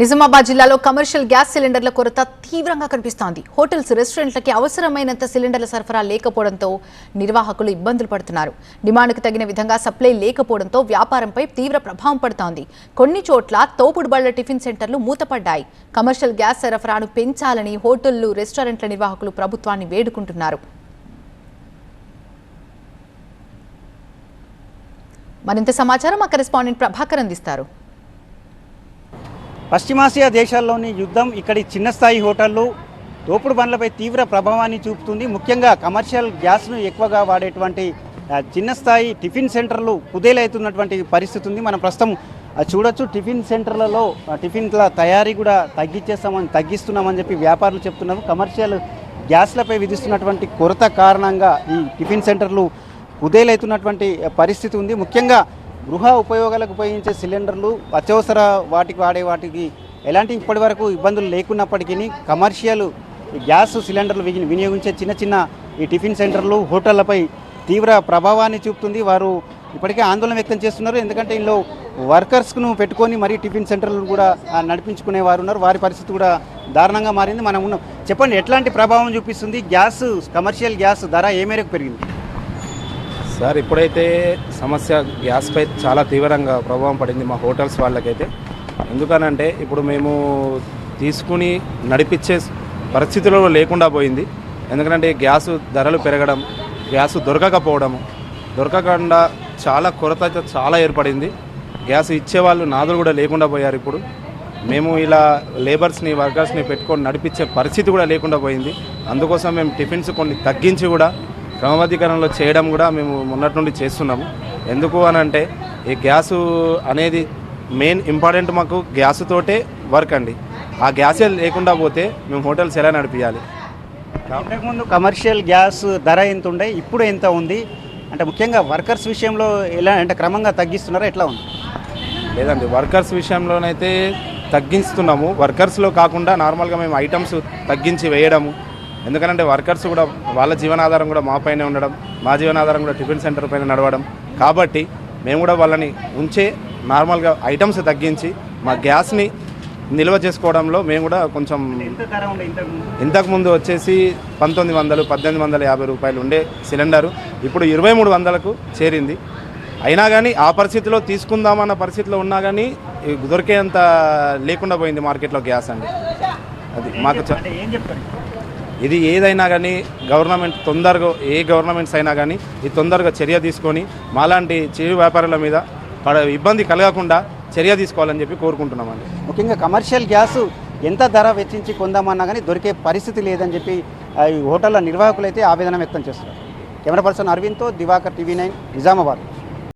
నిజామాబాద్ జిల్లాలో commercial gas సిలిండర్ల కొరత తీవ్రంగా కనిపిస్తోంది. హోటల్స్, రెస్టారెంట్లకి అవసరమైనంత సిలిండర్ల సరఫరా లేకపోవడంతో నిర్వాహకులు ఇబ్బందులు పడుతున్నారు. డిమాండ్కు తగిన విధంగా సప్లై లేకపోవడంతో వ్యాపారంపై తీవ్ర ప్రభావం పడుతోంది. కొన్ని చోట్ల తోపుడు బళ్ల టిఫిన్ సెంటర్లు మూతపడ్డాయి. కమర్షియల్ గ్యాస్ సరఫరాను పెంచాలని హోటళ్లు, రెస్టారెంట్ల నిర్వాహకులు ప్రభుత్వాన్ని వేడుకుంటున్నారు. మరింత సమాచారం మా కరెస్పాండెంట్ ప్రభాకర్ అందిస్తారు. పశ్చిమాసియా దేశాల్లోని యుద్ధం ఇక్కడి చిన్న స్థాయి హోటళ్లు, తోపుడు బండ్లపై తీవ్ర ప్రభావాన్ని చూపుతుంది. ముఖ్యంగా కమర్షియల్ గ్యాస్ను ఎక్కువగా వాడేటువంటి చిన్న స్థాయి టిఫిన్ సెంటర్లు కుదేలవుతున్నటువంటి పరిస్థితి ఉంది. మనం ప్రస్తుతం చూడొచ్చు, టిఫిన్ సెంటర్లలో టిఫిన్ల తయారీ కూడా తగ్గిస్తున్నామని చెప్పి వ్యాపారులు చెప్తున్నారు. కమర్షియల్ గ్యాస్లపై విధిస్తున్నటువంటి కొరత కారణంగా ఈ టిఫిన్ సెంటర్లు కుదేలవుతున్నటువంటి పరిస్థితి ఉంది. ముఖ్యంగా గృహ ఉపయోగాలకు ఉపయోగించే సిలిండర్లు, అత్యవసర వాటికి ఎలాంటి ఇప్పటి వరకు ఇబ్బందులు లేకున్నప్పటికీ కమర్షియల్ గ్యాస్ సిలిండర్లు వినియోగించే చిన్న ఈ టిఫిన్ సెంటర్లు, హోటళ్లపై తీవ్ర ప్రభావాన్ని చూపుతుంది. వారు ఇప్పటికే ఆందోళన వ్యక్తం చేస్తున్నారు. ఎందుకంటే ఇందులో వర్కర్స్ను పెట్టుకొని మరీ టిఫిన్ సెంటర్లను కూడా నడిపించుకునే వారు ఉన్నారు. వారి పరిస్థితి కూడా దారుణంగా మారింది. మనం ఉన్నాం. చెప్పండి, ఎట్లాంటి ప్రభావం చూపిస్తుంది గ్యాస్, కమర్షియల్ గ్యాస్ ధర ఏ మేరకు పెరిగింది? సార్, ఇప్పుడైతే సమస్య గ్యాస్పై చాలా తీవ్రంగా ప్రభావం పడింది మా హోటల్స్ వాళ్ళకైతే. ఎందుకనంటే ఇప్పుడు మేము తీసుకుని నడిపించే పరిస్థితుల్లో లేకుండా పోయింది. ఎందుకంటే గ్యాసు ధరలు పెరగడం, గ్యాసు దొరకకుండా చాలా కొరత అయితే చాలా ఏర్పడింది. గ్యాస్ ఇచ్చేవాళ్ళు నాదులు కూడా లేకుండా పోయారు. ఇప్పుడు మేము ఇలా లేబర్స్ని, వర్కర్స్ని పెట్టుకొని నడిపించే పరిస్థితి కూడా లేకుండా పోయింది. అందుకోసం మేము టిఫిన్స్ కొన్ని తగ్గించి కూడా క్రమబద్ధీకరణలో చేయడం కూడా మేము మొన్నటి నుండి చేస్తున్నాము. ఎందుకు అని ఈ గ్యాసు అనేది మెయిన్ ఇంపార్టెంట్. మాకు గ్యాసుతోటే వర్క్ అండి. ఆ గ్యాసే లేకుండా పోతే మేము హోటల్స్ ఎలా నడిపించాలి? ఇంతకుముందు కమర్షియల్ గ్యాస్ ధర ఎంత ఉండే, ఇప్పుడు ఎంత ఉంది? అంటే ముఖ్యంగా వర్కర్స్ విషయంలో ఎలా, అంటే క్రమంగా తగ్గిస్తున్నారా, ఎట్లా ఉంది? లేదండి, వర్కర్స్ విషయంలోనైతే తగ్గిస్తున్నాము. వర్కర్స్లో కాకుండా నార్మల్గా మేము ఐటమ్స్ తగ్గించి వేయడము. ఎందుకంటే వర్కర్స్ కూడా వాళ్ళ జీవనాధారం కూడా మా పైనే ఉండడం, మా జీవనాధారం కూడా టిఫిన్ సెంటర్ పైన నడవడం. కాబట్టి మేము కూడా వాళ్ళని ఉంచే నార్మల్గా ఐటమ్స్ తగ్గించి మా గ్యాస్ని నిల్వ చేసుకోవడంలో మేము కూడా కొంచెం, ఇంతకుముందు వచ్చేసి 1900, 1850 రూపాయలు ఉండే సిలిండరు ఇప్పుడు 2300కు చేరింది. అయినా కానీ ఆ పరిస్థితిలో తీసుకుందామన్న పరిస్థితిలో ఉన్నా కానీ దొరికేంత లేకుండా పోయింది మార్కెట్లో గ్యాస్ అండి. అది మాకు ఇది ఏదైనా కానీ గవర్నమెంట్ తొందరగా, ఏ గవర్నమెంట్స్ అయినా కానీ ఇది తొందరగా చర్య తీసుకొని మాలాంటి చిరు వ్యాపారుల మీద ఇబ్బంది కలగకుండా చర్య తీసుకోవాలని చెప్పి కోరుకుంటున్నామండి. ముఖ్యంగా కమర్షియల్ గ్యాస్ ఎంత ధర వెచ్చించి కొందామన్నా కానీ దొరికే పరిస్థితి లేదని చెప్పి ఈ హోటళ్ల నిర్వాహకులు అయితే ఆవేదన వ్యక్తం చేస్తున్నారు. కెమెరా పర్సన్ అరవింద్తో దివాకర్, TV9, నిజామాబాద్.